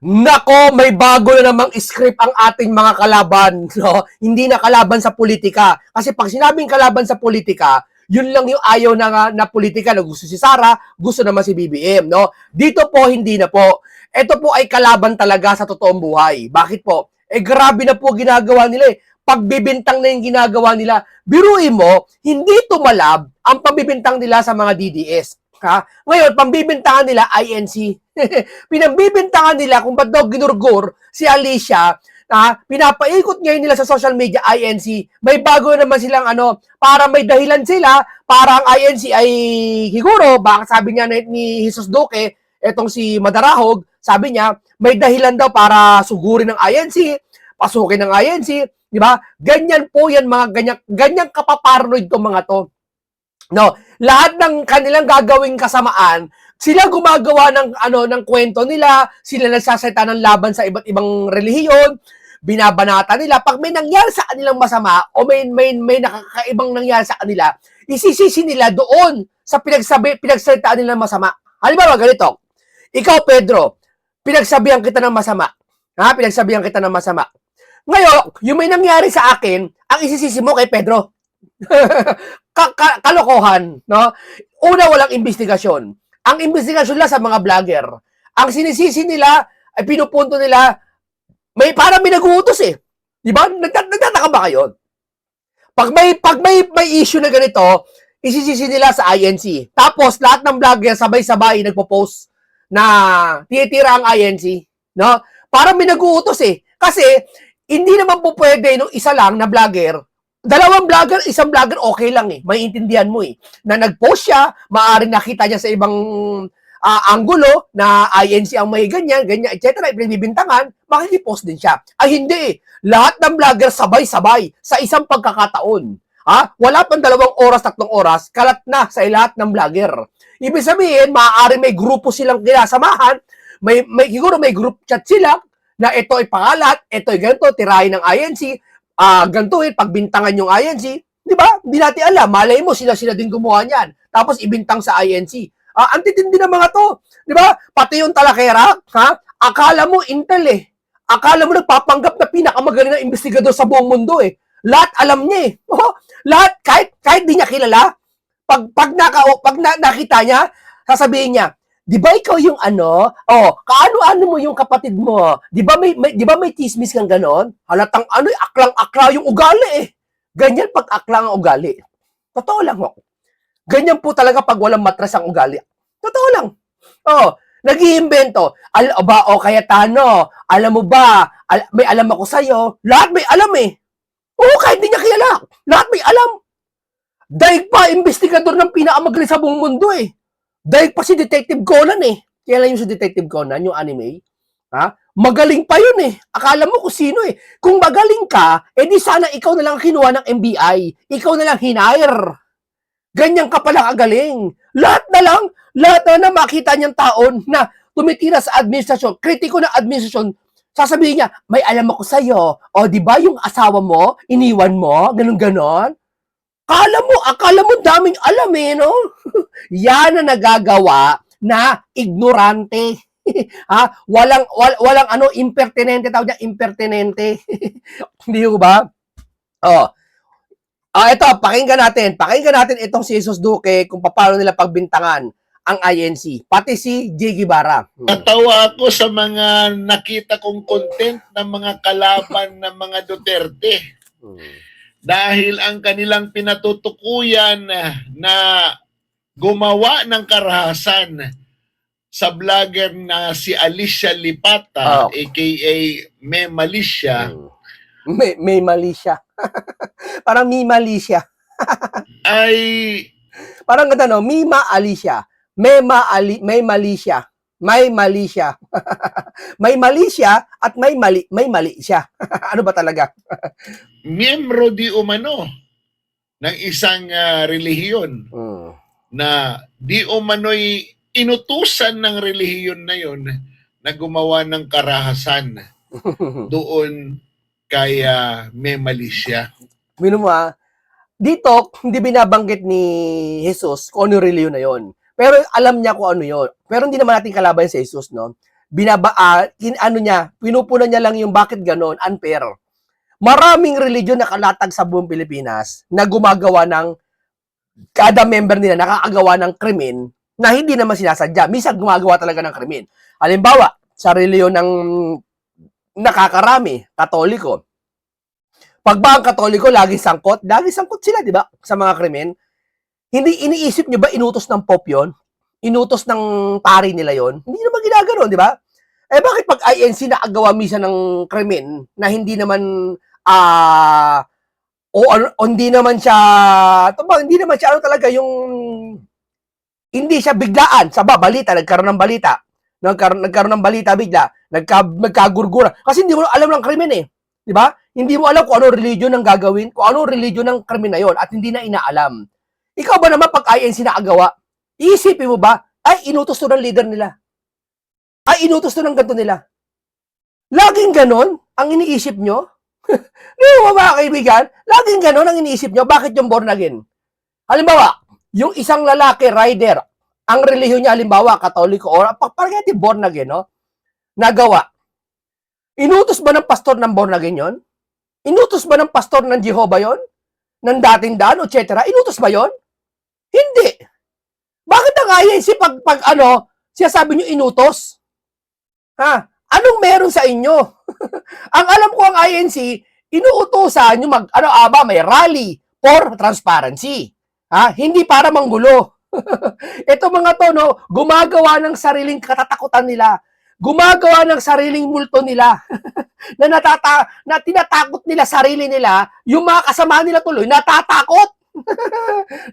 Nako, may bago na namang script ang ating mga kalaban, no? Hindi na kalaban sa politika. Kasi pag sinabing kalaban sa politika, yun lang yung ayaw na politika na gusto si Sara, gusto naman si BBM, no? Dito po, hindi na po. Ito po ay kalaban talaga sa totoong buhay. Bakit po? Grabe na po ginagawa nila eh. Pagbibintang na yung ginagawa nila. Biruin mo, hindi tumalab ang pagbibintang nila sa mga DDS. Ha? Ngayon, pambibintangan nila INC. Pinambibintangan nila kung ba't daw ginurgur si Alicia, pinapaikot ngayon nila sa social media INC. May bago naman silang para may dahilan sila, para ang INC ay siguro, baka sabi niya ni Jesus Duque, etong si Madarahog, sabi niya, may dahilan daw para sugurin ng INC, pasukin ng INC, di ba? Ganyan po yan, mga ganyang kapaparanoid tong mga to. No, lahat ng kanilang gagawing kasamaan, sila gumagawa ng kwento nila, sila nagsasalita ng laban sa iba't ibang relihiyon, binabanata nila. Pag may nangyari sa kanilang masama o may nakakaibang nangyari sa kanila, isisisi nila doon sa pinagsalitaan nila ng masama. Halimbawa, ganito. Ikaw, Pedro, pinagsabihan kita ng masama. Pinagsabihan kita ng masama. Ngayon, yung may nangyari sa akin, ang isisisi mo kay Pedro. Kalokohan, no? Una, walang investigasyon. Ang investigasyon lang sa mga vlogger. Ang sinisisi nila, ay pinupunto nila, parang may nag-uutos eh. Di ba? Nagtataka ba kayo? Pag may issue na ganito, isisisi nila sa INC. Tapos, lahat ng vlogger sabay-sabay nagpo-post na titira ang INC. No? Parang may nag-uutos eh. Kasi, hindi naman po pwede nung isa lang na vlogger, dalawang vlogger, isang vlogger, okay lang eh. Maiintindihan mo eh. Na nag-post siya, maaaring nakita niya sa ibang anggulo na INC ang may ganyan, etc. Ibinibintangan, makikipost din siya. Ay hindi eh. Lahat ng vlogger sabay-sabay sa isang pagkakataon. Wala pang 2 oras, 3 oras, kalat na sa lahat ng vlogger. Ibig sabihin, maaaring may grupo silang kinasamahan, siguro may group chat sila, na ito ay pangalat, ito ay ganito, tirahin ng INC, gantuhin, pagbintangan yung INC, di ba? Hindi natin alam, malay mo, sila din gumawa niyan. Tapos ibintang sa INC. Ang titindi ng mga to, di ba? Pati yung talakera, akala mo intel eh. Akala mo nagpapanggap na pinakamagaling na investigador sa buong mundo eh. Lahat alam niya eh. Lahat, kahit di niya kilala, pag nakita niya, sasabihin niya, di ba ikaw yung kaano-ano mo yung kapatid mo? Di ba may chismis kang ganon? Halatang aklang-akla yung ugali eh. Ganyan pag aklang ang ugali. Totoo lang ho. Ganyan po talaga pag walang matras ang ugali. Totoo lang. Nag-iimbento. Cayetano, alam mo ba, may alam ako sa'yo. Lahat may alam eh. Kahit di niya kilala. Lahat may alam. Daig pa, investigador ng pinakamagaling sa buong mundo eh. Dahil pa si Detective Conan eh. Kailan yung si Detective Conan, yung anime? Magaling pa yun eh. Akala mo kung sino eh. Kung magaling ka, edi sana ikaw na lang kinuha ng NBI. Ikaw na lang hinire. Ganyan ka pala kagaling. Lahat na makita niyang taon na tumitira sa administrasyon, kritiko ng administrasyon, sasabihin niya, may alam ako sa'yo. O, di ba yung asawa mo, iniwan mo, ganon-ganon? Akala mo daming alam eh, no? Yan na nagagawa na ignorante. Walang impertinente, tawag niya, impertinente. Hindi ko ba? Ito, pakinggan natin itong si Jesus Duque kung paano nila pagbintangan ang INC, pati si J. Guevara. Natawa ako sa mga nakita kong content ng mga kalaban ng mga Duterte. Dahil ang kanilang pinatutukuyan na gumawa ng karahasan sa vlogger na si Alicia Lipata, aka May Malicia. May Malicia. Parang May Malicia. Ay... Parang ganda, Mima Alicia. May Malicia. May Malicia. May Malicia at may mali siya. Ano ba talaga? Miyembro di umano ng isang relihiyon na di umano'y inutusan ng relihiyon na yon na gumawa ng karahasan doon kay May Malicia. Dito, hindi binabanggit ni Jesus kung ano relihiyon na yon. Pero alam niya kung ano yon. Pero hindi naman natin kalaban si Jesus, no? pinupunan niya lang yung bakit ganon, unfair. Maraming religion na kalatag sa buong Pilipinas na gumagawa ng, kada member nila nakakagawa ng krimen na hindi naman sinasadya. Minsan gumagawa talaga ng krimen. Halimbawa, sa reliyon ng nakakarami, Katoliko. Pag ba ang Katoliko lagi sangkot sila, di ba, sa mga krimen? Hindi iniisip nyo ba inutos ng Pope yon? Inutos ng pari nila yon? Hindi naman ginagano, di ba? Eh bakit pag INC nakagawa misa ng krimen na hindi naman hindi naman siya ano talaga yung hindi siya biglaan sa nagkaroon ng balita bigla, nagkagurgura kasi hindi mo alam ng krimen eh, di ba? Hindi mo alam kung ano religion ang gagawin, kung ano religion ng krimen na yon at hindi na inaalam. Ikaw ba naman pag INC nakagawa, iisipin mo ba, ay inutos to ng leader nila? Ay inutos to ng ganito nila? Laging ganon ang iniisip nyo? Di ba mga kaibigan? Laging ganon ang iniisip nyo. Bakit yung born again? Halimbawa, yung isang lalaki, rider, ang relihiyon niya, halimbawa, Katoliko, o parang born again, no? Nagawa. Inutos ba ng pastor ng born again yon? Inutos ba ng pastor ng Jehovah yon? Ng dating daan, etc.? Inutos ba yon? Hindi. Bakit ang INC pag siyasabi nyo inutos? Ha? Anong meron sa inyo? Ang alam ko ang INC, inuutosan nyo may rally for transparency. Ha? Hindi para manggulo. Ito mga to, no, gumagawa ng sariling katatakutan nila. Gumagawa ng sariling multo nila. na tinatakot nila sarili nila, yung mga kasama nila tuloy, natatakot.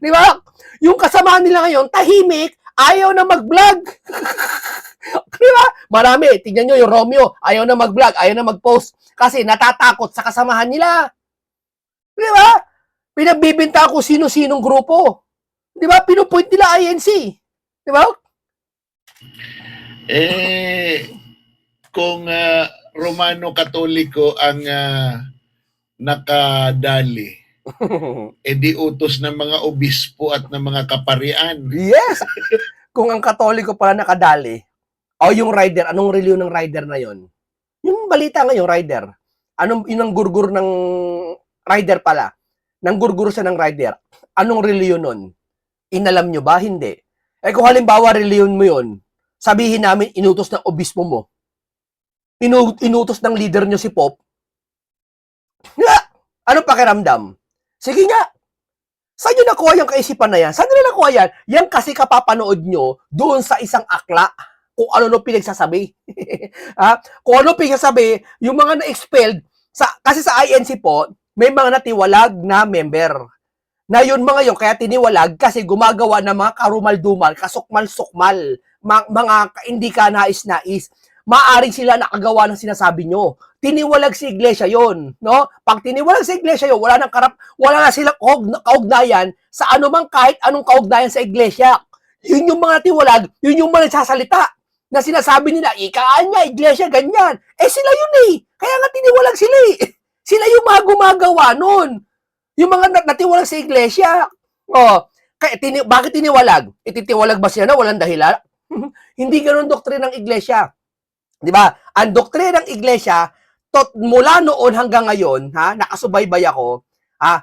Di ba? Yung kasama nila ngayon, tahimik, ayaw na mag-vlog. Di ba? Marami. Tingnan nyo yung Romeo, ayaw na mag-vlog, ayaw na mag-post. Kasi natatakot sa kasamahan nila. Di ba? Pinagbibinta ko sino-sinong grupo. Di ba? Pinupoint nila INC. Di ba? Kung Romano Katoliko ang nakadali, di utos ng mga obispo at ng mga kaparian. Yes! Kung ang Katoliko pala nakadali, o yung rider, anong reliyon ng rider na yon? Yung balita ngayon, rider. Yun ang gurgur ng rider pala. Nang gurgur siya ng rider. Anong reliyon nun? Inalam nyo ba? Hindi. Kung halimbawa reliyon mo yon, sabihin namin inutos ng obispo mo. Inutos ng leader nyo si Pope. Anong pakiramdam? Sige nga. Saan nyo nakuha yung kaisipan na yan? Saan nyo nakuha yan? Yan kasi kapapanood nyo doon sa isang akla kung ano pinagsasabi. Kung ano pinagsasabi, yung mga na-expelled, kasi sa INC po, may mga natiwalag na member. Na yun mga yun, kaya tiniwalag kasi gumagawa ng mga karumal-dumal, kasukmal-sukmal, mga hindi ka nais-nais. Maaring sila nakagawa ng sinasabi nyo. Tiniwalag si iglesia yon, no? Pag tiniwalag si iglesia yon, wala na silang kaugnayan sa anumang kahit anong kaugnayan sa iglesia. Yun yung mga tiwalag, yun yung mga nagsasalita na sinasabi nila, ikaan niya, iglesia, ganyan. Sila yun eh. Kaya nga tiniwalag sila eh. Sila yung mga gumagawa nun. Yung mga natiwalag sa iglesia. Bakit tiniwalag? Ititiwalag ba siya na walang dahilan? Hindi ganoon doktrina ng iglesia. Di ba? Ang doktrina ng iglesia, mula noon hanggang ngayon, nakasubaybay ako,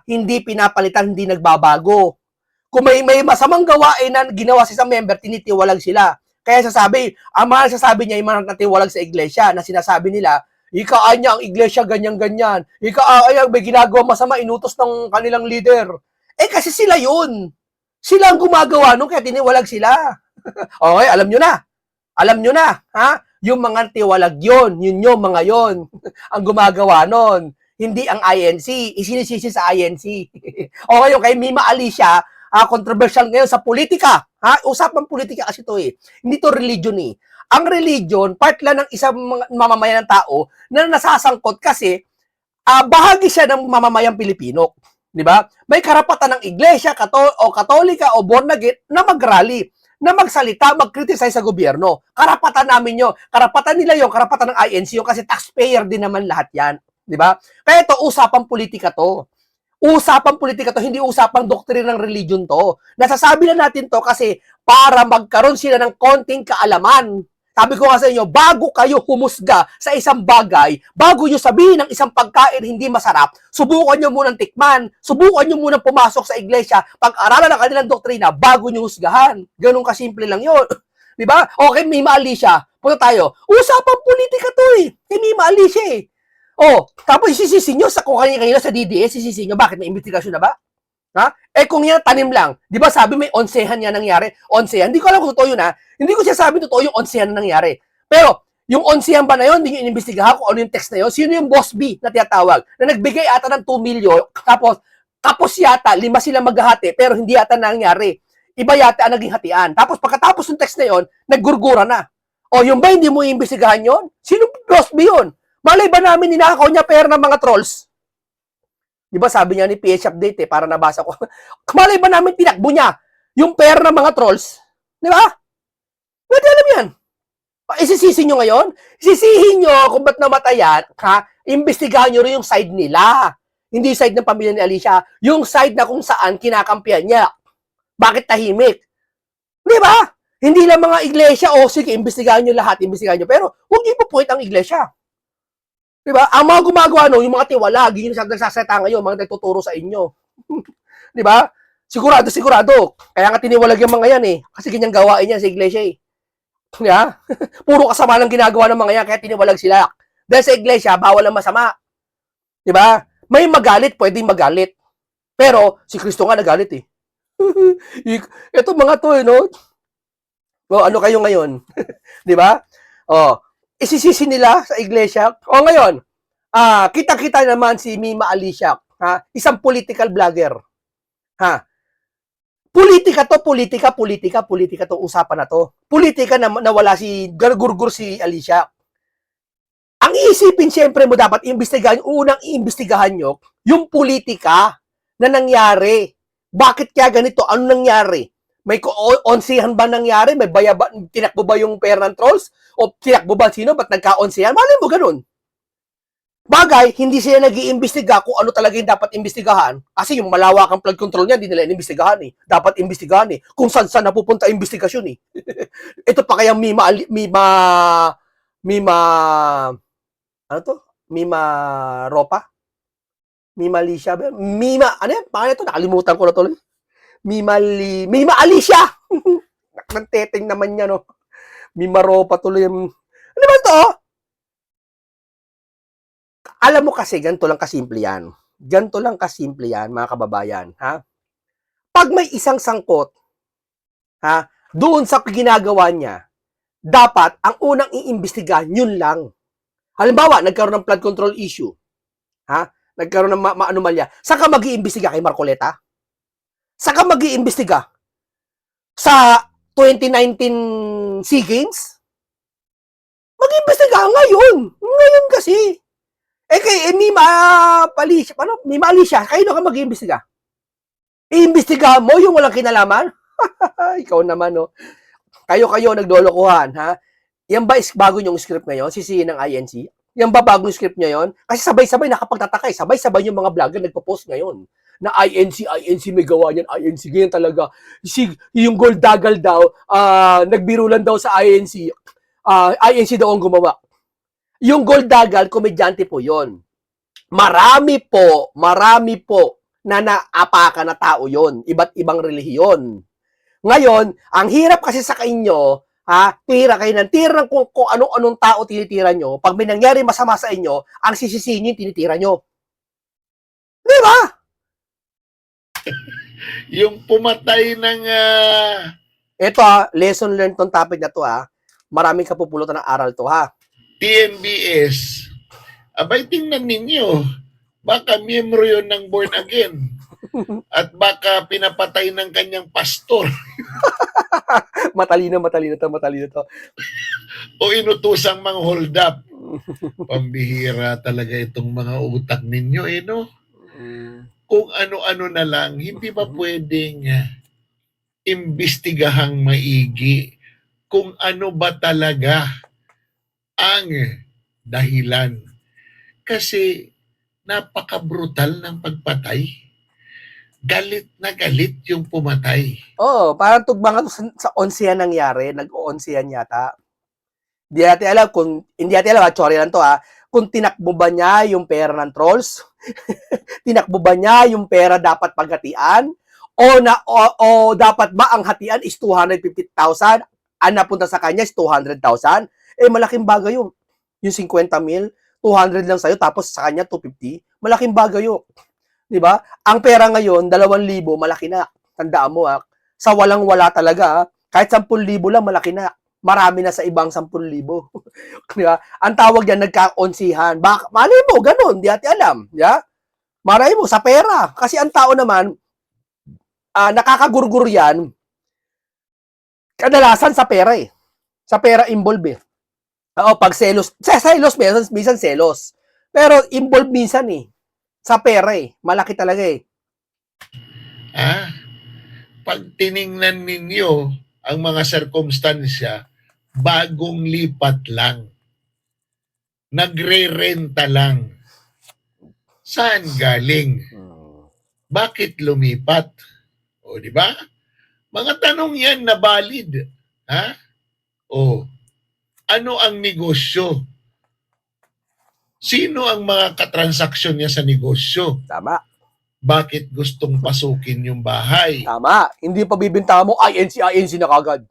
hindi pinapalitan, hindi nagbabago. Kung may masamang gawain na ginawa sa isang member, tinitiwalag sila. Kaya ang mga sasabi niya, yung mga natiwalag sa iglesia, na sinasabi nila, ikaan niya ang iglesia, ganyan-ganyan. May ginagawa masama, inutos ng kanilang leader. Kasi sila yun. Sila ang gumagawa nun, kaya tiniwalag sila. Okay, alam nyo na. Alam nyo na, yung mga tiwalag yun yung mga yun, ang gumagawa nun. Hindi ang INC, isinisisi sa INC. Okay, yung kay Mima Alicia, controversial ngayon sa politika. Usapan politika kasi ito eh. Hindi to religion eh. Ang religion, part lang ng isang mamamayan ng tao na nasasangkot kasi bahagi siya ng mamamayang Pilipino. Di ba? May karapatan ng iglesia, katolika o born again na mag-rally, na magsalita, mag-criticize sa gobyerno. Karapatan namin yun. Karapatan nila yun, karapatan ng INC yun kasi taxpayer din naman lahat yan. Di ba? Kaya ito, usapang politika to. Usapang politika to, hindi usapang doktrina ng religion to. Nasasabi na natin to kasi para magkaroon sila ng konting kaalaman Sabi ko nga sa inyo, bago kayo humusga sa isang bagay, bago nyo sabihin ng isang pagkain hindi masarap, subukan nyo munang tikman, subukan nyo munang pumasok sa iglesia, pag-aralan ang kanilang doktrina, bago nyo husgahan. Ganun kasimple lang yun. Di ba? Okay, Mima Alicia, punta tayo. Usapang politika to eh. Kay Mima Alicia eh. Oh, tapos isisisi nyo sa kung kanina sa DDS, isisisi nyo, bakit may investigasyon na ba? Ha? Eh kung yan, tanim lang. Di ba sabi may onsehan yan nangyari? Onsehan. Hindi ko alam kung totoo yun ha. Hindi ko siya sabi totoo yung onsehan na nangyari. Pero, yung onsehan ba na yun, hindi nyo inimbestigahan kung ano yung text na yun? Sino yung boss B na tiyatawag? Na nagbigay ata ng 2 million, tapos yata, 5 sila maghahati, pero hindi yata nangyari. Iba yata ang naging hatian. Tapos pagkatapos ng text na yun, naggurgura na. O, yung ba hindi mo iimbestigahan yun? Sino boss B yun? Malay ba namin ninakaw niya pera ng mga trolls? Di ba sabi niya ni PH Update eh, para nabasa ko. Malay ba namin tinakbo niya yung pera ng mga trolls? Di ba? Hindi alam yan. Isisisi nyo ngayon? Isisihin nyo kung ba't namatayan, ha? Imbestigahan nyo rin yung side nila. Hindi yung side ng pamilya ni Alicia. Yung side na kung saan kinakampihan niya. Bakit tahimik? Di ba? Hindi lang mga iglesia, sige, imbestigahan nyo lahat, imbestigahan nyo. Pero huwag nyo ipupuwit ang iglesia. Diba? Ang mga gumagawa yung mga tiwala, yung nagsasayta ngayon, mga nagtuturo sa inyo. Diba? Sigurado. Kaya nga tiniwalag yung mga yan eh. Kasi ganyang gawain yan sa iglesia eh. Diba? Puro kasama lang ginagawa ng mga yan, kaya tiniwalag sila. Dahil sa iglesia, bawal ang masama. Diba? May magalit, pwedeng magalit. Pero, si Kristo nga nagalit eh. Ito mga to eh, no? O, ano kayo ngayon? Diba? O, isisisi nila sa iglesia. O ngayon, kita-kita naman si Mima Alicia, ha? Isang political vlogger. Ha? Politika to usapan na to. Politika na nawala si gurgur si Alicia. Ang iisipin siyempre mo dapat iimbestigahan, unang iimbestigahan nyo yung politika na nangyari. Bakit kaya ganito? Ano nangyari? May onsihan ba nangyari? May bayaba, tinakbo ba yung pera ng trolls? O tinakbo ba sino? Ba't nagka-onsihan? Malay mo ganun. Bagay, hindi sila nag-iimbestiga kung ano talaga yung dapat imbestigahan. Kasi yung malawakang flood control niya, hindi nila inimbestigahan eh. Dapat imbestigahan eh. Kung saan napupunta investigasyon eh. Ito pa kaya Mima, ano to? Mima Ropa? Mima Alicia? Mima, ano yan? Pangalan ito? Nakalimutan ko na tuloy. Mima Alicia! Nagteteng naman niya, no? Mima Ropa tuloy. Ano ba ito? Alam mo kasi, ganito lang kasimple yan. Ganito lang kasimple yan, mga kababayan. Ha? Pag may isang sangkot, ha, doon sa ginagawa niya, dapat ang unang iimbestigahan, yun lang. Halimbawa, nagkaroon ng flood control issue. Ha? Nagkaroon ng anomalya. Saan ka mag-iimbestiga kay Marcoleta? Saan ka mag-iimbestiga? Sa 2019 SEA Games? Mag-iimbestiga ngayon. Ngayon kasi. Kay Mima Alicia, kayo ka mag-iimbestiga. Iimbestigahan mo yung walang kinalaman? Ikaw naman, no? Kayo naglolokohan, ha? Yan ba is bago yung script ngayon? Sisihin ng INC? Yan ba bagong script ngayon? Kasi sabay-sabay nakapagtataka, sabay-sabay yung mga vlogger nagpo-post ngayon. Na INC may gawa niyan, INC, ganyan talaga. Yung gold dagal daw, nagbiro lang daw sa INC. INC daw ang gumawa. Yung gold dagal, komedyante po yon. Marami po na naapakan na tao yon. Iba't ibang relihiyon. Ngayon, ang hirap kasi sa inyo, tira kayo ng tira ng kung anong tao tinitira nyo. Pag may nangyari masama sa inyo, ang sisisihin nyo yung tinitira nyo. Di ba? Yung pumatay ng... Ito lesson learned tong topic na to Maraming kapupulutan ng aral to TNBS, abay tingnan ninyo, baka miyembro yun ng born again at baka pinapatay ng kanyang pastor. matalino to. O inutusang mang hold up. Pambihira talaga itong mga utak ninyo, no? Kung ano-ano na lang, hindi ba pwedeng imbestigahang maigi kung ano ba talaga ang dahilan. Kasi napaka-brutal ng pagpatay. Galit na galit yung pumatay. Parang tugma nga sa onsihan nangyari, nag-o-onsihan yata. Hindi natin alam, sorry lang to kung tinakbo ba niya yung pera ng trolls, tinakbo ba niya yung pera dapat paghatian, o dapat ba ang hatian is 250,000, ang napunta sa kanya is 200,000, malaking bagay yung 50 mil, 200 lang sa'yo, tapos sa kanya 250, malaking bagay yun. Di ba? Ang pera ngayon, 2,000, malaki na. Tandaan mo sa walang-wala talaga kahit 10,000 lang, malaki na. Marami na sa ibang 10,000. Di ba? Ang tawag yan, nagka-onsihan. Malay mo, ganun, di natin alam. Yeah? Malay mo, sa pera. Kasi ang tao naman, nakakagurgur yan, kadalasan sa pera Sa pera involve pag selos, minsan selos. Pero involve minsan sa pera malaki talaga Pag tiningnan ninyo ang mga sirkumstansya, bagong lipat lang. Nagre-renta lang. Saan galing? Bakit lumipat? O, di ba? Mga tanong yan na valid. O, ano ang negosyo? Sino ang mga katransaksyon niya sa negosyo? Tama. Bakit gustong pasukin yung bahay? Tama. Hindi pa bibintahan mo, INC na kagad.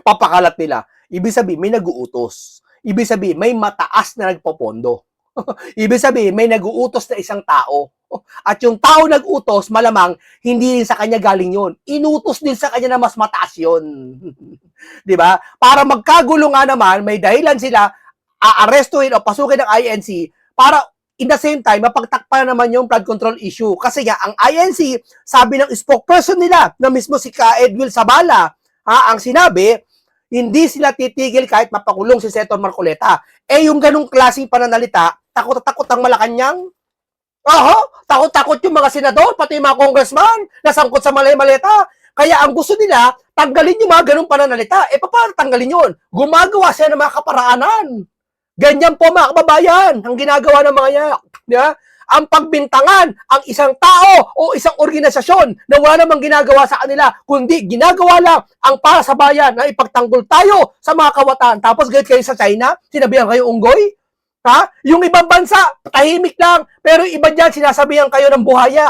Papakalat nila. Ibig sabihin, may nag-uutos. Ibig sabihin, may mataas na nagpopondo. Ibig sabihin, may nag-uutos na isang tao. At yung tao nag-utos, malamang, hindi rin sa kanya galing yun. Inutos din sa kanya na mas mataas yun. Diba? Para magkagulo nga naman, may dahilan sila, aarestuhin o pasukin ng INC para in the same time, mapagtakpan naman yung flood control issue. Kasi nga, ang INC, sabi ng spokesperson nila, na mismo si Ka Edwil Sabala, ang sinabi, hindi sila titigil kahit mapakulong si Senator Marcoleta. Yung ganung klaseng pananalita, takot-takot ang Malacanang. Takot-takot yung mga senador, pati yung mga congressman, nasangkot sa maleta. Kaya ang gusto nila, tanggalin yung mga ganung pananalita. Paano tanggalin yun? Gumagawa siya ng mga kaparaanan. Ganyan po mga kababayan, ang ginagawa ng mga yan. Yeah? Ang pagbintangan ang isang tao o isang organisasyon na wala namang ginagawa sa kanila, kundi ginagawa lang ang para sa bayan na ipagtanggol tayo sa mga kawatan. Tapos gayet kayo sa China, sinabihan kayo unggoy. Yung ibang bansa, tahimik lang, pero iba dyan, sinasabihan kayo ng buhaya.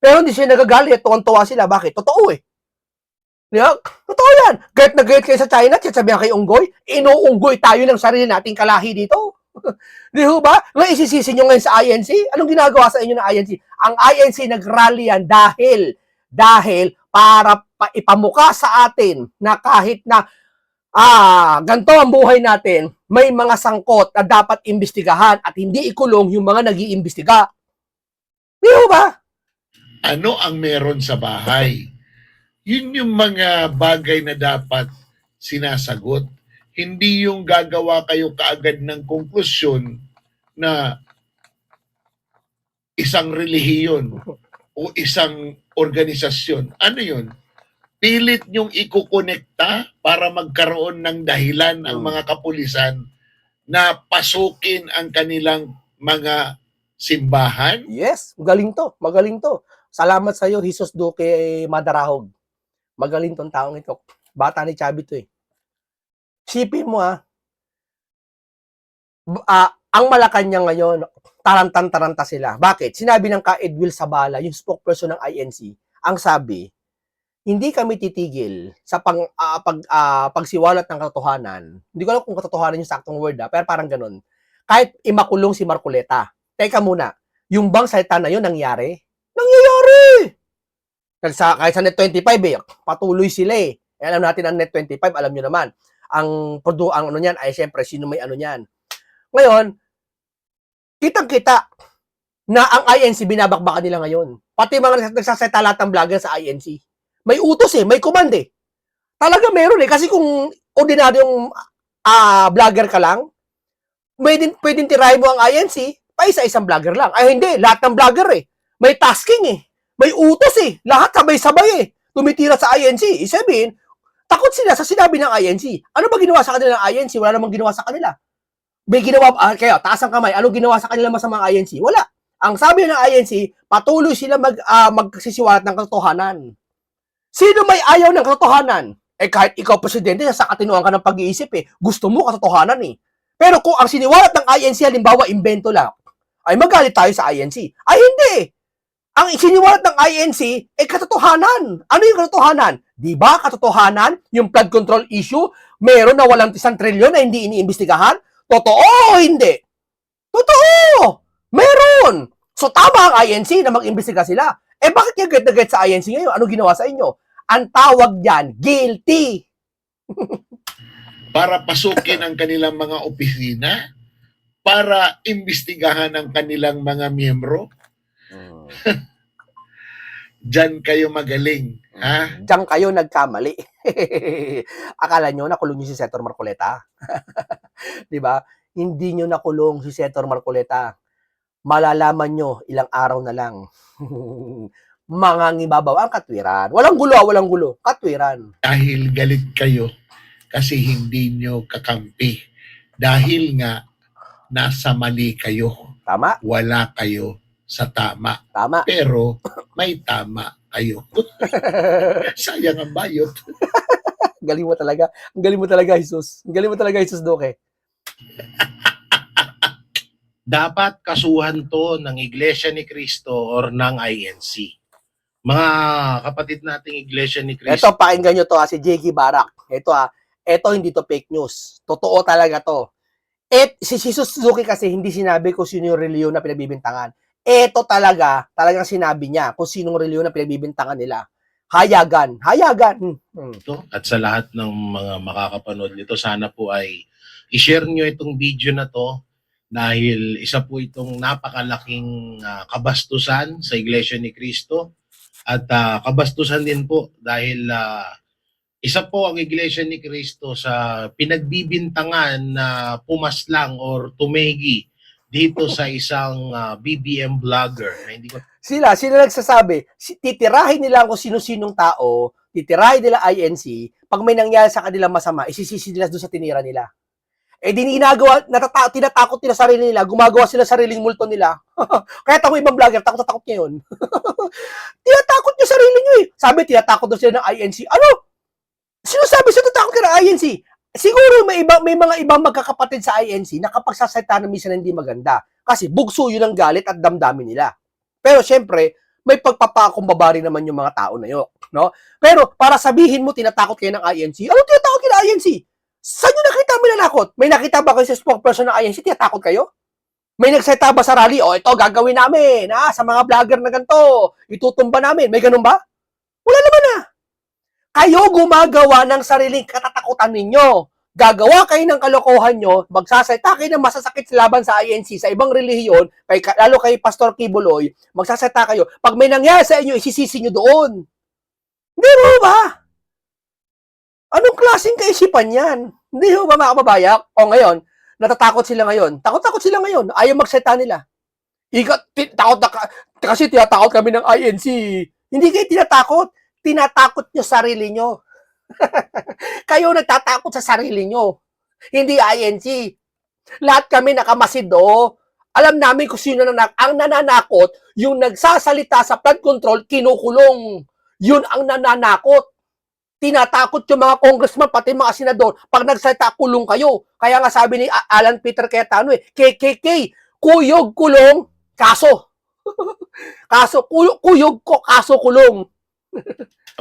Pero hindi sila nagagalit, tuwang-tuwa sila. Bakit? Totoo Yeah? Totoo yan. Gayet na gayet kayo sa China, sinasabihan kayo unggoy, inuunggoy tayo ng sarili nating kalahi dito. Di ba? Ngayon isisisi nyo ngayon sa INC? Anong ginagawa sa inyo ng INC? Ang INC nag-rally yan dahil para ipamuka sa atin na kahit na ganito ang buhay natin, may mga sangkot na dapat imbestigahan at hindi ikulong yung mga nag-iimbestiga. Di ba? Ano ang meron sa bahay? Yun yung mga bagay na dapat sinasagot. Hindi yung gagawa kayo kaagad ng konklusyon na isang relihiyon o isang organisasyon. Ano yun? Pilit nyong ikukonekta para magkaroon ng dahilan ang mga kapulisan na pasukin ang kanilang mga simbahan? Yes, magaling to. Salamat sa iyo, Jesus Duque Madarahog. Magaling tong taong ito. Bata ni Chavit to Sipin mo ang Malacanang ngayon, tarantang-taranta sila. Bakit? Sinabi ng Ka Edwil Sabala, yung spokesperson ng INC, ang sabi, hindi kami titigil sa pagsiwalat ng katotohanan. Hindi ko alam kung katotohanan yung saktong word pero parang ganun. Kahit imakulong si Marcoleta. Teka muna, yung bang salita na yun nangyari? Nangyayari! Kahit sa Net25 patuloy sila alam natin ang Net25, alam nyo naman. Ang ano niyan ay siyempre sino may ano niyan. Ngayon, kitang-kita na ang INC binabakbakan nila ngayon. Pati mga nagsasalita lahat ng vlogger sa INC. May utos may command Talaga meron kasi kung ordinaryong vlogger ka lang, pwedeng tirahin mo ang INC, pa isa-isang vlogger lang. Ay hindi, lahat ng vlogger may tasking may utos lahat sabay-sabay tumitira sa INC. Isabihin, takot sila sa sinabi ng INC. Ano ba ginawa sa kanila ng INC? Wala namang ginawa sa kanila. May ginawa, kaya taas ang kamay, ano ginawa sa kanila masama ng INC? Wala. Ang sabi ng INC, patuloy sila magsisiwalat ng katotohanan. Sino may ayaw ng katotohanan? kahit ikaw presidente, sa katinuan ka ng pag-iisip Gusto mo katotohanan Pero kung ang siniwalat ng INC, halimbawa, imbento lang, ay magalit tayo sa INC. Ay hindi. Ang siniwalat ng INC, katotohanan. Ano yung katotohanan? Di ba katotohanan, yung flood control issue, meron na walang 1 trilyon na hindi iniimbestigahan? Totoo o hindi? Totoo! Meron! So tama ang INC na mag-imbestiga sila. Bakit niya get na get sa INC ngayon? Ano ginawa sa inyo? Ang tawag diyan, guilty. Para pasukin ang kanilang mga opisina, para imbestigahan ang kanilang mga miyembro. Diyan kayo magaling. Ha? Diyan kayo nagkamali. Akala nyo nakulong nyo si Senator Marcoleta? Di ba? Hindi nyo nakulong si Senator Marcoleta. Malalaman nyo ilang araw na lang. Mga ngibabaw ang katwiran. Walang gulo. Katwiran. Dahil galit kayo kasi hindi nyo kakampi. Dahil nga nasa mali kayo. Tama? Wala kayo sa tama. Tama. Pero may tama kayo. Sayang ang bayot. Galing mo talaga. Ang galing mo talaga, Jesus. Ang galing mo talaga, Jesus Duque. Dapat kasuhan to ng Iglesia ni Cristo or ng INC. Mga kapatid nating Iglesia ni Cristo. Ito, pakinggan nyo to si J.G. Barak. Ito hindi to fake news. Totoo talaga to. Si Suzuki kasi hindi sinabi kung sino yung reliyon na pinagbibintangan. Ito talagang sinabi niya kung sinong reliyon na pinagbibintangan nila. Hayagan. At sa lahat ng mga makakapanood nito, sana po ay i-share nyo itong video na to dahil isa po itong napakalaking kabastusan sa Iglesia ni Cristo at kabastusan din po dahil isa po ang Iglesia ni Cristo sa pinagbibintangan na pumaslang or tumegi dito sa isang BBM vlogger na hindi ko Sila nagsasabi, titirahin nila kung sino-sinong tao, titirahin nila INC, pag may nangyari sa kanilang masama, isisisi nila doon sa tinira nila. Tinatakot nila sarili nila, gumagawa sila sariling multo nila. Kaya ako ibang vlogger, takot ngayon. Tinatakot niyo sarili niyo Sabi, tinatakot daw sila ng INC. Ano? Sino sabi sa tatakot ka ng INC? Siguro may mga ibang magkakapatid sa INC na kapag sasalita na minsan hindi maganda. Kasi bugso yun ang galit at damdamin nila. Pero syempre, may pagpapakumbaba rin naman yung mga tao na yun. No? Pero para sabihin mo, tinatakot kayo ng INC. Ano tinatakot kayo ng INC? Saan nyo nakita may nanakot? May nakita ba kayo sa spokesperson ng INC? Tinatakot kayo? May nagsalita ba sa rally? Ito, gagawin namin. Sa mga vlogger na ganito. Itutumba namin. May ganun ba? Wala naman Kayo gumagawa ng sariling katatakutan ninyo. Gagawa kayo ng kalokohan nyo, magsasalita kayo ng masasakit laban sa INC, sa ibang relihiyon, lalo kay Pastor Kibuloy, magsasalita kayo. Pag may nangyari sa inyo, isisisi nyo doon. Hindi mo ba? Anong klaseng kaisipan yan? Hindi mo ba mga kababayak? O ngayon, natatakot sila ngayon. Takot sila ngayon. Ayaw magsalita nila. Kasi tinatakot kami ng INC. Hindi kayo tinatakot. Tinatakot nyo sarili nyo. Kayo nagtatakot sa sarili nyo. Hindi INC. Lahat kami nakamasid Alam namin kung sino ang nananakot, yung nagsasalita sa flood control, kinukulong. Yun ang nananakot. Tinatakot yung mga congressman, pati mga senador. Pag nagsalita, kulong kayo. Kaya nga sabi ni Alan Peter Cayetano KKK, kuyog, kulong, kaso. Kuyog, kaso, kulong.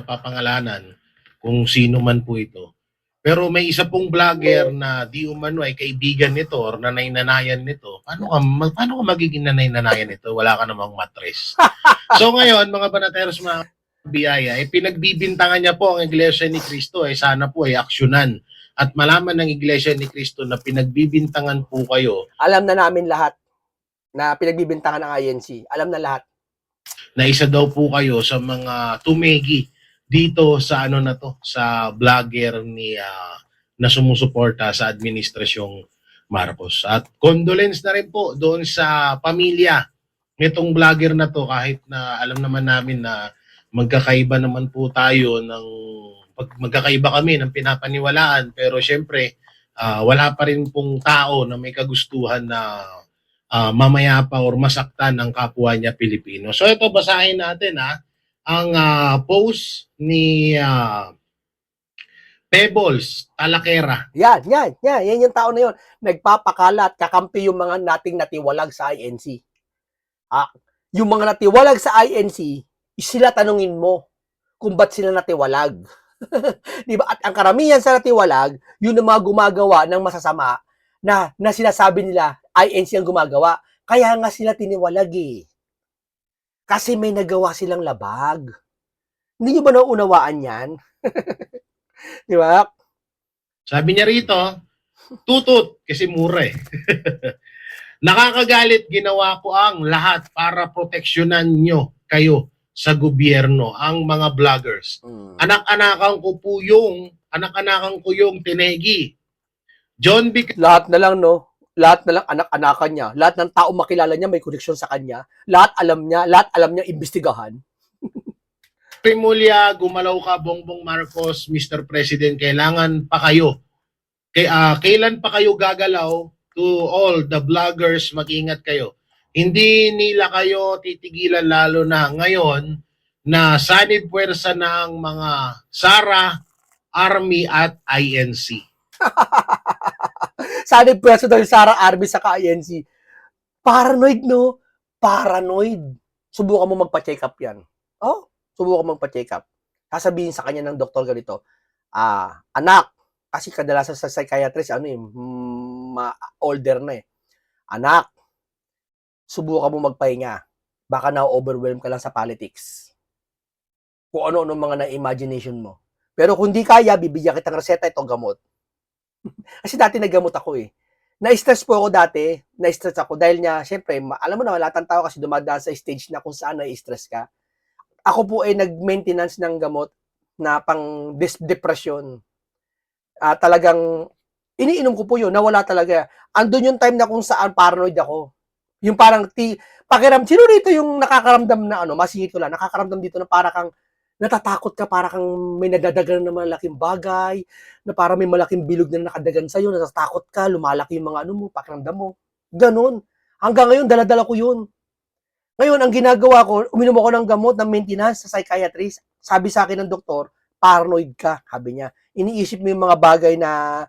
papangalanan kung sino man po ito. Pero may isa pong vlogger na di umano ay kaibigan nito or nanay-nanayan nito. Paano ka magiging nanay-nanayan nito? Wala ka namang matres. So ngayon, mga banateros, mga biyaya, pinagbibintangan niya po ang Iglesia ni Cristo. Sana po ay aksyonan at malaman ng Iglesia ni Cristo na pinagbibintangan po kayo. Alam na namin lahat na pinagbibintangan ng INC. Alam na lahat. Na isa daw po kayo sa mga tumegi dito sa sa vlogger ni na sumusuporta sa administrasyong Marcos. At condolence na rin po doon sa pamilya nitong vlogger na to, kahit na alam naman namin na magkakaiba naman po tayo magkakaiba kami ng pinapaniwalaan, pero syempre wala pa rin pong tao na may kagustuhan na mamayapa or masaktan ang kapwa niya Pilipino. So ito, basahin natin ang post ni Pebbles, Talakera. Yan yung tao na yun. Nagpapakalat, kakampi yung mga nating natiwalag sa INC. Yung mga natiwalag sa INC, sila tanungin mo kung ba't sila natiwalag. Di ba? At ang karamihan sa natiwalag, yun ang mga gumagawa ng masasama na sinasabi nila, INC ang gumagawa. Kaya nga sila tiniwalag eh. Kasi may nagawa silang labag. Hindi nyo ba nauunawaan yan? Di ba? Sabi niya rito, tutut kasi mura eh. Nakakagalit, ginawa ko ang lahat para proteksyonan nyo kayo sa gobyerno, ang mga vloggers. Anak-anakan ko yung tinegi. John B. Lahat na lang, no? Lahat na lang anak-anakan niya. Lahat ng tao makilala niya may koneksyon sa kanya. Lahat alam niya imbestigahan. Primulya, gumalaw ka, Bongbong Marcos, Mr. President, kailangan pa kayo. Kailan pa kayo gagalaw? To all the vloggers, mag-ingat kayo. Hindi nila kayo titigilan, lalo na ngayon na sanib puwersa ng mga SARA, Army at INC. Sanib pwesto daw yung Sara Arby sa INC. Paranoid, no? Paranoid. Subukan mo magpa-check up yan. Subukan mo magpa-check up. Sasabihin sa kanya ng doktor ganito, anak, kasi kadalasan sa psychiatrist, older na eh. Anak, subukan mo magpahinga. Baka na-overwhelm ka lang sa politics. Kung ano-ano mga na-imagination mo. Pero kung di kaya, bibigyan kitang reseta, itong gamot. Kasi dati naggamot ako eh. Na-stress po ako dati. Na-stress ako dahil niya, syempre, alam mo naman, lahat ng tao kasi dumadaan sa stage na kung saan na-stress ka. Ako po ay nag-maintenance ng gamot na pang depression. Talagang, iniinom ko po yun, nawala talaga. Andun yung time na kung saan paranoid ako. Yung parang, sino rito yung nakakaramdam na, masingit ko lang, nakakaramdam dito na para kang, natatakot ka, para kang may nadadagan na malaking bagay, na para may malaking bilog na nakadagan sa'yo, natatakot ka, lumalaki yung mga pakiramdam mo. Ganon. Hanggang ngayon, daladala ko yun. Ngayon, ang ginagawa ko, uminom ako ng gamot ng maintenance sa psychiatrist. Sabi sa akin ng doktor, paranoid ka, sabi niya. Iniisip mo yung mga bagay na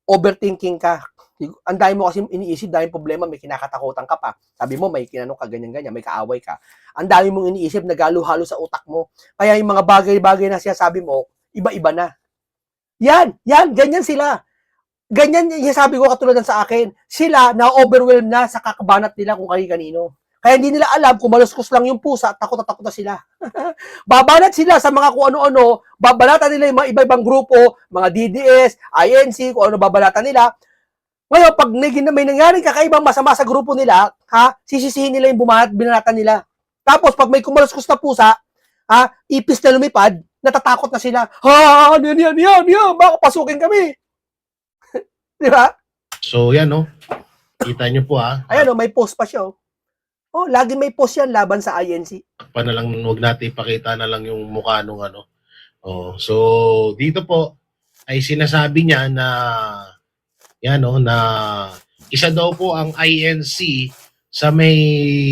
overthinking ka. Ang dahil mo kasi iniisip, dahil problema, may kinakatakutan ka pa. Sabi mo, may kinano ka, ganyan-ganyan, may kaaway ka. Ang dami mong iniisip, nagalo-halo sa utak mo. Kaya yung mga bagay-bagay na sinasabi mo, iba-iba na. Yan, ganyan sila. Ganyan yung sabi ko katulad ng sa akin. Sila, na-overwhelm na sa kakabanat nila kung kanino. Kaya hindi nila alam kung maluskos lang yung pusa, takot na sila. Babanat sila sa mga kung ano-ano, babalatan nila yung mga iba-ibang grupo, mga DDS, INC, kung ano babalatan nila. Ngayon, pag may nangyaring kakaibang masama sa grupo nila, sisisihin nila yung binanatan nila. Tapos, pag may kumaluskos na pusa, ipis na lumipad, natatakot na sila. Yan, baka pasukin kami. Di ba? So, yan, no? Kita nyo po, Ayan, may post pa siya, lagi may post yan laban sa INC. Pa na lang, huwag natin ipakita na lang yung mukha nung ano. So, dito po, ay sinasabi niya na na isa daw po ang INC sa may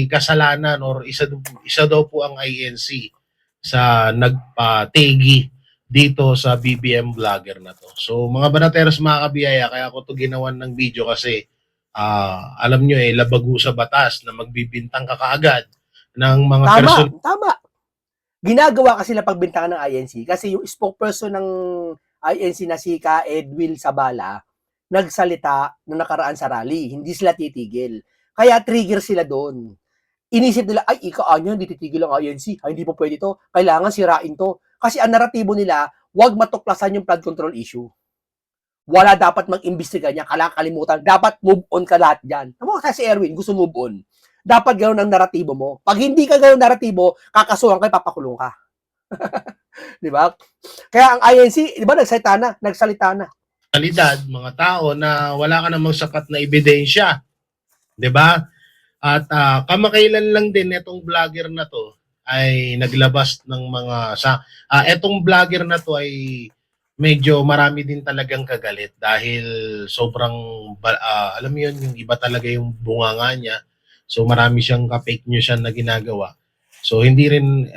kasalanan, or isa daw po ang INC sa nagpategi dito sa BBM vlogger na to. So, mga banateros, mga kabiyaya, kaya ako to ginawan ng video kasi alam nyo labago sa batas na magbibintang ka kaagad ng mga person. Tama. Ginagawa kasi na pagbintangan ng INC kasi yung spokesperson ng INC na si Ka Edwin Sabala nagsalita na nakaraan sa rally. Hindi sila titigil. Kaya trigger sila doon. Inisip nila, hindi titigil ang INC. Hindi po pwede to. Kailangan sirain to. Kasi ang naratibo nila, wag matuklasan yung flood control issue. Wala dapat mag-imbestiga niya, kalimutan. Dapat move on ka lahat dyan. Tama kasi si Erwin, gusto move on. Dapat gano'n ang naratibo mo. Pag hindi ka gano'n naratibo, kakasuhan ka, papakulong ka. Di ba? Kaya ang INC, di ba, nagsalita na. Kalidad, mga tao na wala ka namang sapat na ebidensya. Di ba? At kamakailan lang din itong vlogger na to ay naglabas ng mga etong vlogger na to ay medyo marami din talagang kagalit dahil sobrang alam mo yun, yung iba talaga yung bunganga niya. So marami siyang ka-fake news na ginagawa. So hindi rin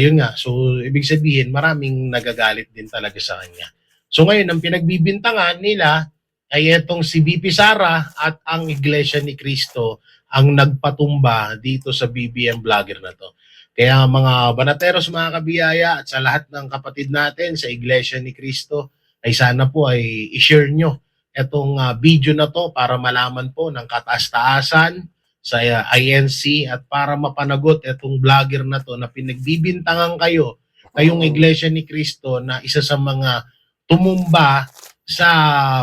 yun nga. So ibig sabihin maraming nagagalit din talaga sa kanya. So ngayon, ang pinagbibintangan nila ay itong si BP Sara at ang Iglesia ni Cristo ang nagpatumba dito sa BBM vlogger na to. Kaya mga banateros, mga kabiyaya, at sa lahat ng kapatid natin sa Iglesia ni Cristo, ay sana po ay i-share nyo itong video na to para malaman po ng kataas-taasan sa INC at para mapanagot itong vlogger na to na pinagbibintangan kayo, kayong Iglesia ni Cristo na isa sa mga tumumba sa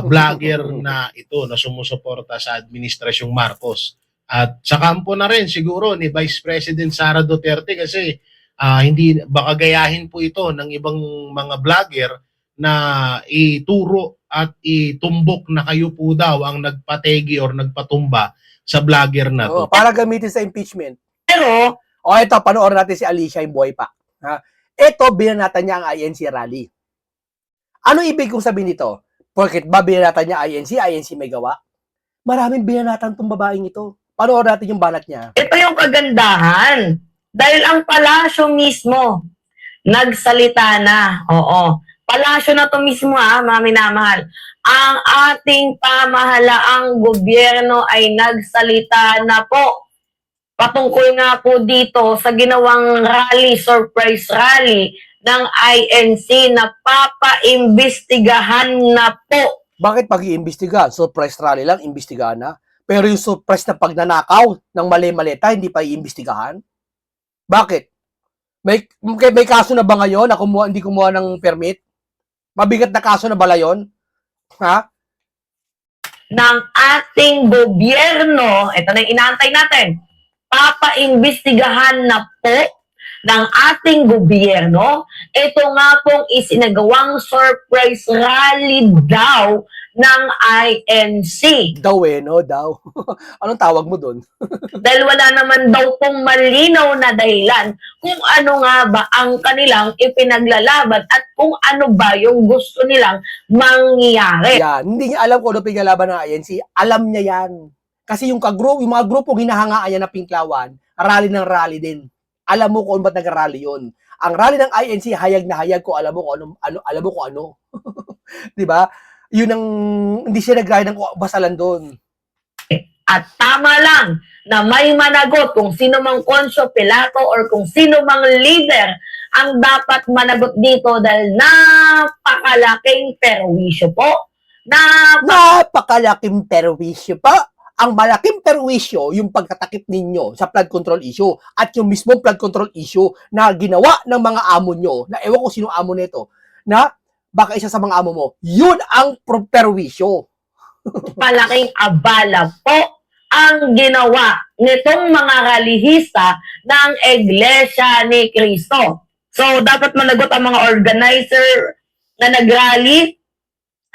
vlogger na ito na sumusuporta sa Administrasyong Marcos. At sa kampo na rin siguro ni Vice President Sara Duterte kasi hindi baka gayahin po ito ng ibang mga vlogger na ituro at itumbok na kayo po daw ang nagpategi or nagpatumba sa vlogger na to. Para gamitin sa impeachment. Pero, Ito, panoorin natin si Alicia yung buhay pa. Ha? Ito, binanatan niya ang INC rally. Ano ibig kong sabihin nito? Porket ba binanatan niya INC may gawa? Maraming binanatan tong babaeng ito. Panoorin natin yung balat niya. ito yung kagandahan. Dahil ang palasyo mismo, nagsalita na. Oo. Palasyo na to mismo mga minamahal. Ang ating pamahalaang gobyerno ay nagsalita na po. Patungkol nga po dito sa ginawang rally, surprise rally ng INC na papaimbestigahan na po. Bakit pag-iimbestiga? Surprise rally lang, imbestigahan na. Pero yung surprise na pagnanakaw ng mali-maleta, hindi pa iimbestigahan? Bakit? May kaso na ba ngayon na hindi kumuha ng permit? Mabigat na kaso na bala yun? Ha? Ng ating gobyerno, ito na yung inaantay natin, papaimbestigahan na po ng ating gobyerno, ito nga pong isinagawang surprise rally daw ng INC. Daw no? Daw. Anong tawag mo doon? Dahil wala naman daw pong malinaw na dahilan kung ano nga ba ang kanilang ipinaglalaban at kung ano ba yung gusto nilang mangyari. Yan. Hindi niya alam kung ano pinaglaban ng INC. Alam niya yan. Kasi yung mga grupong hinahangaan niya na pinklawan, rally ng rally din. Alam mo kung ba't nag-rally yun. Ang rally ng INC, hayag na hayag kung alam mo kung ano. Di ba? Yun ang, hindi siya nag-rally ng basalan doon. At tama lang na may managot kung sino mang Consyo Pilato or kung sino mang leader ang dapat managot dito dahil napakalaking perwisyo po. Napakalaking perwisyo pa. Ang malaking perwisyo, yung pagkatakip ninyo sa flood control issue at yung mismong flood control issue na ginawa ng mga amo nyo, na ewan ko sino amo nito, na baka isa sa mga amo mo, yun ang perwisyo. Malaking abala po ang ginawa nitong mga ralihista ng Iglesia ni Cristo. So, dapat managot ang mga organizer na nag-rally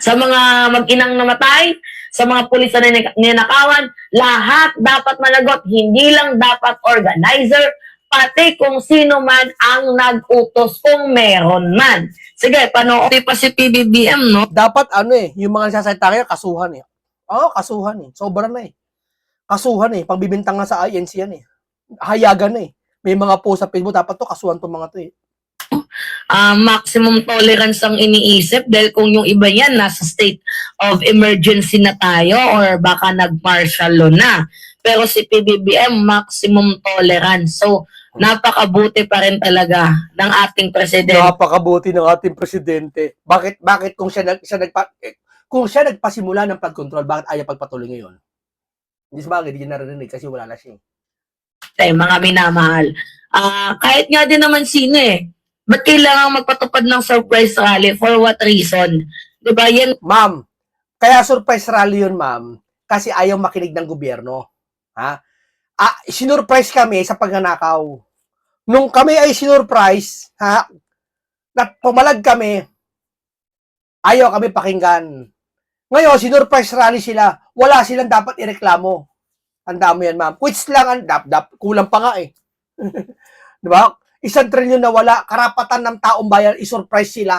sa mga mag-inang namatay, sa mga pulis na ninakawan, lahat dapat managot. Hindi lang dapat organizer, pati kung sino man ang nag-utos kung meron man. Sige, panoorin pa si PBBM, no? Dapat yung mga nagsasalita kayo, kasuhan kasuhan Sobra na Kasuhan pagbibintang nga sa INC yan Hayagan na May mga post sa Facebook, dapat to kasuhan to mga to Maximum tolerance ang iniisip dahil kung yung iba yan nasa state of emergency na tayo or baka nag-martial law na. Pero si PBBM maximum tolerance. So, napakabuti pa rin talaga ng ating presidente. Napakabuti ng ating presidente. Bakit kung siya nagpasimula ng flood control, bakit ayaw pagpatuloy ngayon? Hindi sa bagay, hindi niya narinig kasi wala na siya. Mga minamahal. Kahit nga din naman sino ba't kailangan magpatupad ng surprise rally? For what reason? Diba yan? Ma'am, kaya surprise rally yun, ma'am, kasi ayaw makinig ng gobyerno. Ha? Sinurprise kami sa pagnanakaw. Nung kami ay sinurprise, pumalag kami, ayaw kami pakinggan. Ngayon, sinurprise rally sila, wala silang dapat ireklamo. Tanda mo yan, ma'am. Quits lang, kulang pa nga diba? 1 trilyon na wala, karapatan ng taong bayan, isurprise sila.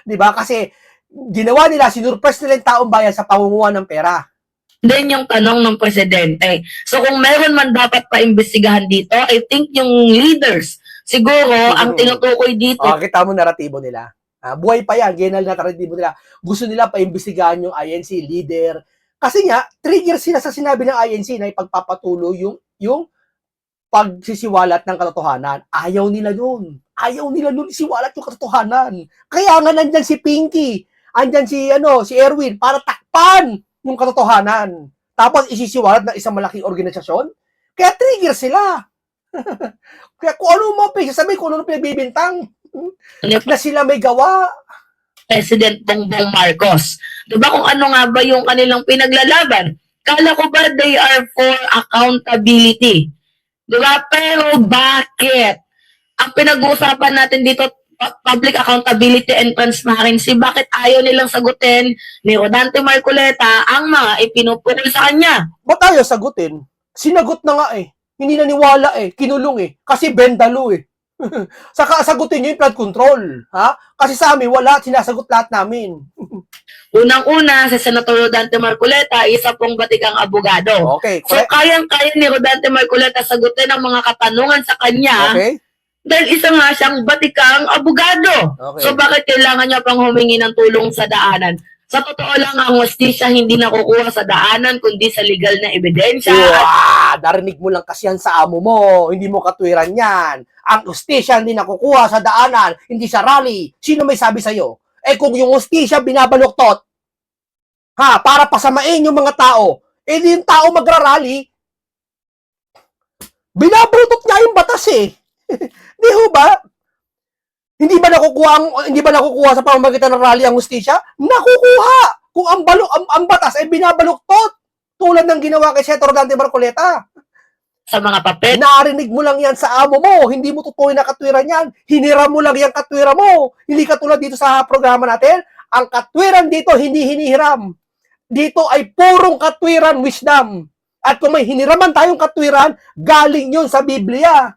Diba? Kasi, ginawa nila, sinurprise nila yung taong bayan sa pangunguha ng pera. Then yung tanong ng presidente. So kung meron man dapat pa-imbestigahan dito, I think yung leaders, siguro, ang tinutukoy dito, Kita mo naratibo nila. Buhay pa yan, ganyan na narratibo nila. Gusto nila paimbestigahan yung INC leader. Kasi nga, trigger sila sa sinabi ng INC na ipagpapatuloy yung pagsisiwalat ng katotohanan. Ayaw nila yun. Ayaw nila nun isiwalat yung katotohanan. Kaya nga nandyan si Pinky, andyan si Erwin, para takpan yung katotohanan. Tapos isisiwalat ng isang malaking organisasyon. Kaya trigger sila. Kaya kung ano mo sabi, kung ano pinagbibintang, na sila may gawa. President Bongbong Marcos. Diba kung ano nga ba yung kanilang pinaglalaban? Kala ko ba they are for accountability? Diba? Pero bakit? Ang pinag-uusapan natin dito, public accountability and transparency, bakit ayaw nilang sagutin ni Rodante Marcoleta ang mga ipinupukol sa kanya? Ba't tayo sagutin? Sinagot na nga eh. Hindi naniwala eh. Kinulong eh. Kasi bendalo eh. Saka sagutin nyo yung flood control. Ha? Kasi sa amin, wala. Sinasagot lahat namin. Unang-una, si Senator Rodante Marcoleta, isa pong batikang abogado. Okay. So, kayang-kaya ni Rodante Marcoleta sagutin ang mga katanungan sa kanya Okay. dahil isa nga siyang batikang abogado. Okay. So, bakit kailangan niya pang humingi ng tulong sa daanan? Sa totoo lang, ang hustisya hindi nakukuha sa daanan, kundi sa legal na ebidensya. Narinig mo lang kasi yan sa amo mo. Hindi mo katwiran yan. Ang hustisya hindi nakukuha sa daanan, hindi sa rally. Sino may sabi sa'yo? Eh kung yung hustisya binabaluktot, para pasamain yung mga tao, di yung tao magrarally, binabaluktot niya yung batas eh. Di ho ba? Hindi ba nakukuha sa pamamagitan ng rally ang hustisya? Nakukuha. Kung ang batas ay binabaluktot tulad ng ginawa kay Senator Rodante Marcoleta. Sa mga papel. Narinig mo lang yan sa amo mo. Hindi mo tutuloy na katwiran yan. Hiniram mo lang yung katwiran mo. Hindi katulad dito sa programa natin. Ang katwiran dito, hindi hinihiram. Dito ay purong katwiran, wisdom. At kung may hiniraman tayong katwiran, galing yun sa Biblia.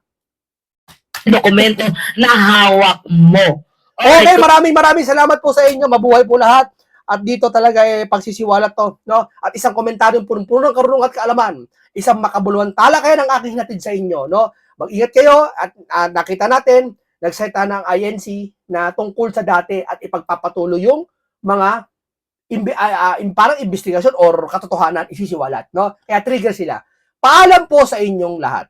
Dokumento na hawak mo. Okay, maraming salamat po sa inyo. Mabuhay po lahat. At dito talaga pagsisiwalat to, no? At isang komentaryo punong-puno ng karunungan at kaalaman. Isang makabuluhan talakayan ang aking hinatid sa inyo, no? Mag-ingat kayo at nakita natin nagsalita ng INC na tungkol sa dati at ipagpapatuloy yung mga parang investigasyon or katotohanan isisiwalat, no? Kaya trigger sila. Paalam po sa inyong lahat.